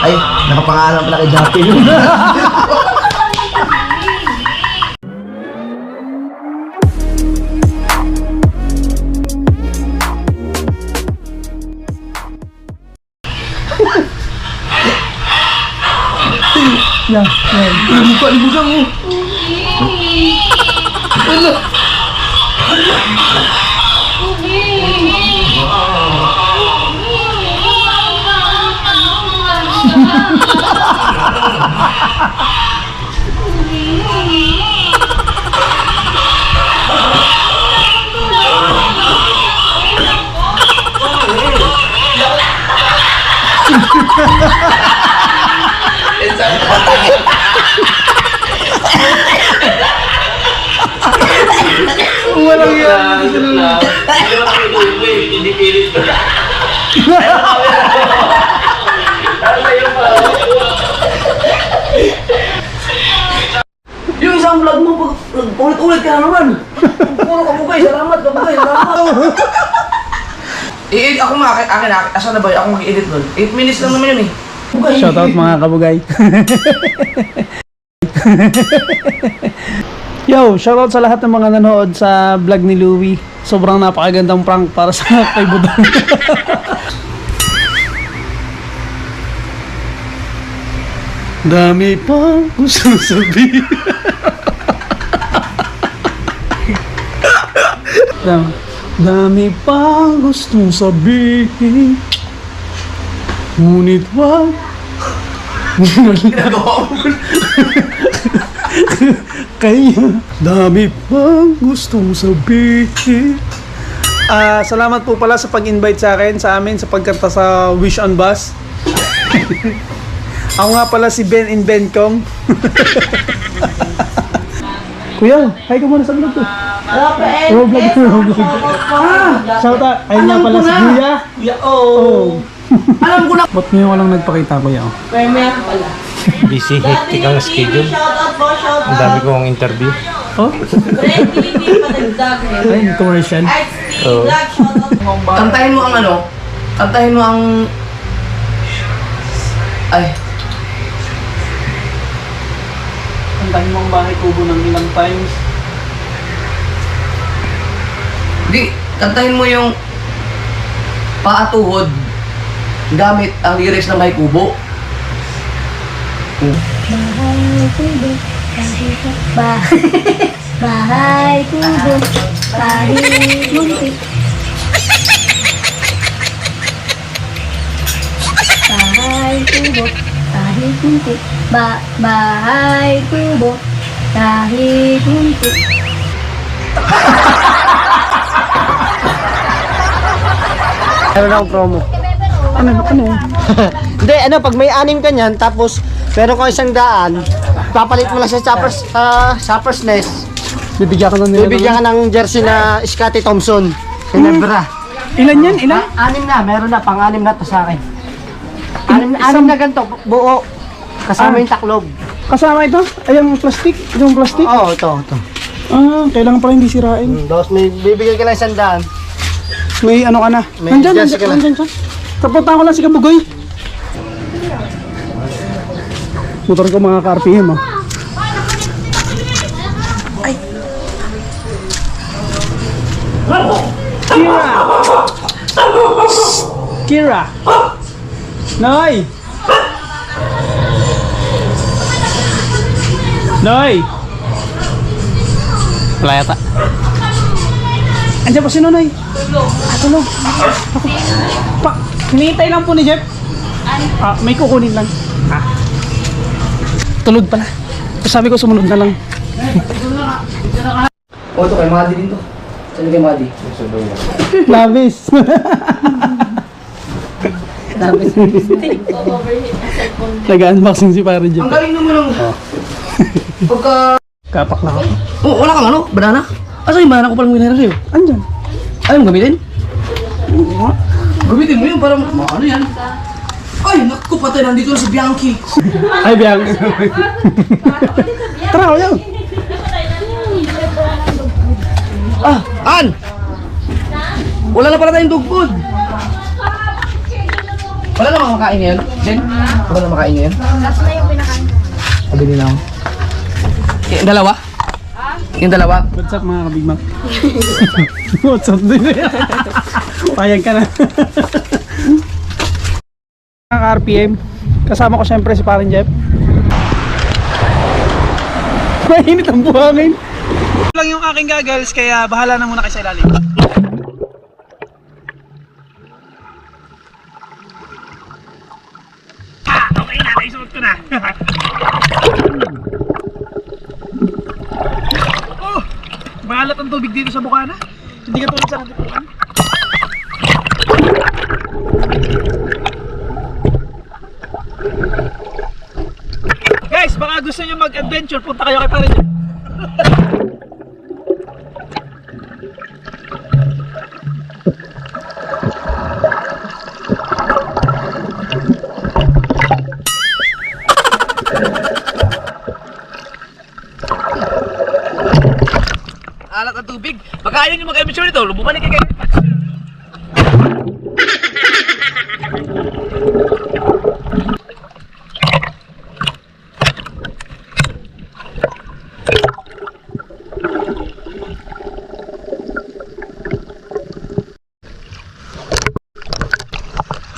Ay, nakapangalan pala kay Jappy. Yan. Libukan mo. Ano? Walang yan. Hindi pilit. Yung isang vlog mo, ulit-ulit ka na naman. Puro kabugay, salamat. I-edit ako mga akin. Asan na ba? Ako mag-edit nun. 8 minutes lang naman yun eh. Shoutout mga kabugay. Yo, shoutout sa lahat ng mga nanood sa vlog ni Louie. Sobrang napakagandang prank para sa kay Budang. Dami pang gusto sabihin. Dami pang gusto sabihin. Ngunit wag. Ginagawa mo. Kaya dami pang gustong sabihin. Salamat po pala sa pag-invite sa akin, sa amin, sa pagkanta sa Wish on Bus. Ako nga pala si Ben in Bencom. Kuya, hi ka muna sa vlog ko. Vlog. Shout out. Ayun nga pala si Kuya. Oh. Alam ko na. Ba't ngayon walang nagpakita, Kuya? Premier pala. Busy, hectic ang schedule. Ang dami kong interview. Oh? Red TV padagdag. Ayun, commercial. Arts Oo. Vlog, shoutout. Kantahin mo ang ano? Kantahin mo ang... Ay. Kantahin mo ang bahay kubo ng ilang times. Di, kantahin mo yung paatuhod gamit ang lyrics ng May Kubo. Bahay kubo, bahay kubo, kahit muntik. Bahay kubo, kahit muntik. Bahay kubo, kahit muntik. Meron akong promo. Ano? Hindi, pag may 6 ka niyan, tapos meron ko 100, papalit mo lang sa Shoppers Nest. Bibigyan ka na nila. Bibigyan ka ng jersey na Scottie Thompson. Ginebra. Ilan yan? Ilan? 6 na, meron na, pang-6 na to sa akin. 6 na ganito, buo. Kasama yung taklob. Kasama ito? Ay, yung plastic? Yung plastic? Oo, ito. Kailangan pala hindi sirain. Tapos may bibigyan ka lang 100. May ano ka na? May jersey ka na. Nandyan siya. Tapunta ko lang si Kabugoy. Motor ko mga ka-RPM, oh. Ay! Kira! Kira! Noy! Noy! Wala yata. Andiyan pa si Nonoy. Tulog. Hinihintay lang po ni Jeff. May kukunin lang. Tulog pala. Sabi ko sumunod na lang. O, ito kay Madi din to. Saan kay Madi? Labis. Nag-unboxing si Pare Jeff. Ang galing naman ng... Pagka... Kapak na ako. Oh, wala kang ano? Banana? Asa yung banana ko palang winara sa'yo? Andyan. Ayaw mo gamitin? Gamitin mo yun para ano yan? Ay, naku, patay, nandito na si Bianchi. Ay, Biang. Tara, ayaw. An! Wala na pala tayong dog food. Wala namang makain ngayon? Jen? Wala namang makain ngayon? Last na yung pinakain. Pabili na ako. Yung dalawa? Yung dalawa? What's up mga kabig Mac? What's up din? Payag ka na. Mga RPM, kasama ko syempre si Parin Jeff. Mainit ang buhangin. Lang yung aking goggles kaya bahala na muna kayo sa ilalim. Okay na, naisuot ko na. Oh, bahalat ang tubig dito sa Bukana. Hindi ka tulad sa Bukana. Guys, baka gusto nyo mag-adventure, punta kayo kay Parin Jeff. Alat ang tubig. Baka ayaw nyo mag-adventure nito. Bumalik kayo.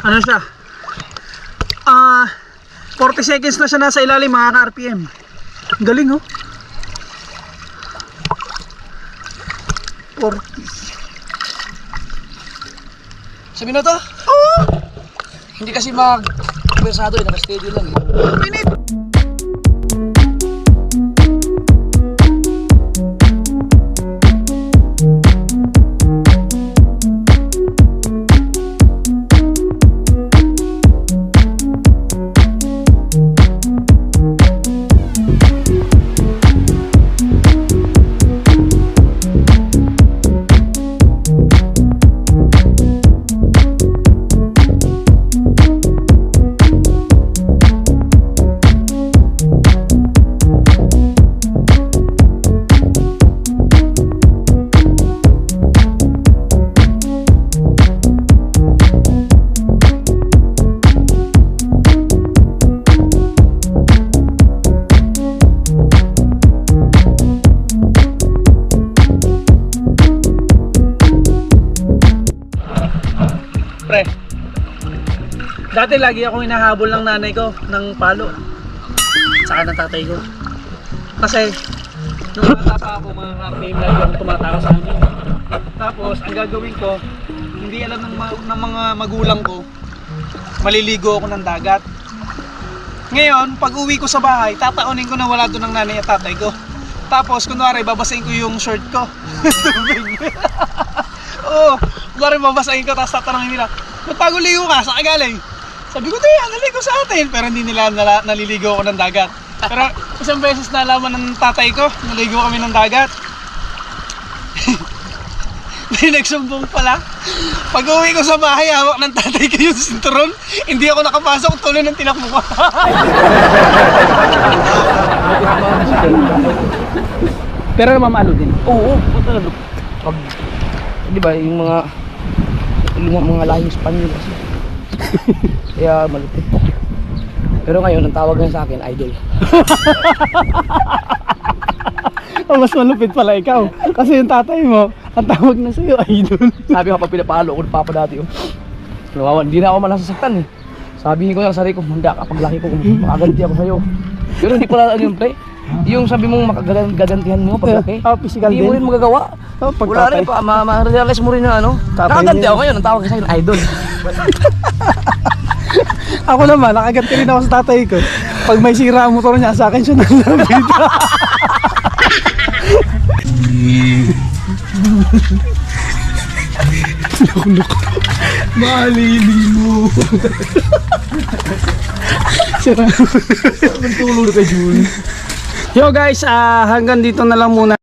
Ano siya? 40 seconds na siya nasa ilalim mga ka-RPM. Galing oh. 40. Sabi na to? Oo! Hindi kasi mag-versado eh. Naka-steady lang eh. Minute. Pre, dati lagi akong hinahabol ng nanay ko ng palo saka ng tatay ko kasi nung bata pa ako mga RPM lagi akong tumatakas sa amin. Tapos ang gagawin ko, hindi alam ng mga magulang ko, maliligo ako ng dagat. Ngayon pag uwi ko sa bahay, tataonin ko na wala doon ng nanay at tatay ko. Tapos kunwari babasahin ko yung shirt ko. Oo, kunwari babasahin ko, tapos tatanungin nila, ba't bago ligo ka? Saan ka galing? Sabi ko, tiyan, naligo sa atin. Pero hindi nila naliligo ako ng dagat. Pero isang beses nalaman ng tatay ko, naligo kami ng dagat. May nagsumbong pala. Pag uwi ko sa bahay, hawak ng tatay ko yung sinturon. Hindi ako nakapasok, tuloy ng tinakbo ko. Pero namamalo din. Oo. Pag, di ba, yung mga lahing Espanyol kasi. Kaya malupit. Pero ngayon, ang tawag niya sa akin, idol. Oh, mas malupit pala ikaw. Kasi yung tatay mo, ang tawag na sa'yo, idol. Sabi ko, pag pinapalo ko ng papa dati, hindi na ako malasasaktan eh. Sabihin ko lang sa sarili ko, handa kapag laki ko, makaganti ako sa'yo. Pero hindi pala yun, pre. Yung sabi mong gagantihan mo pag laki, physical hindi mo din. rin magagawa. Wala rin pa, ma-realize mo rin na ano. Nakaganti ako ngayon, ang tawag sa akin, idol. Ako naman, nakaganti rin ako sa tatay ko. Pag may sira ang motor niya, sa akin siya nalapit. Loko-loko. Malili mo. Sira. Magtulog ka, Jun. Yo guys, hanggang dito na lang muna.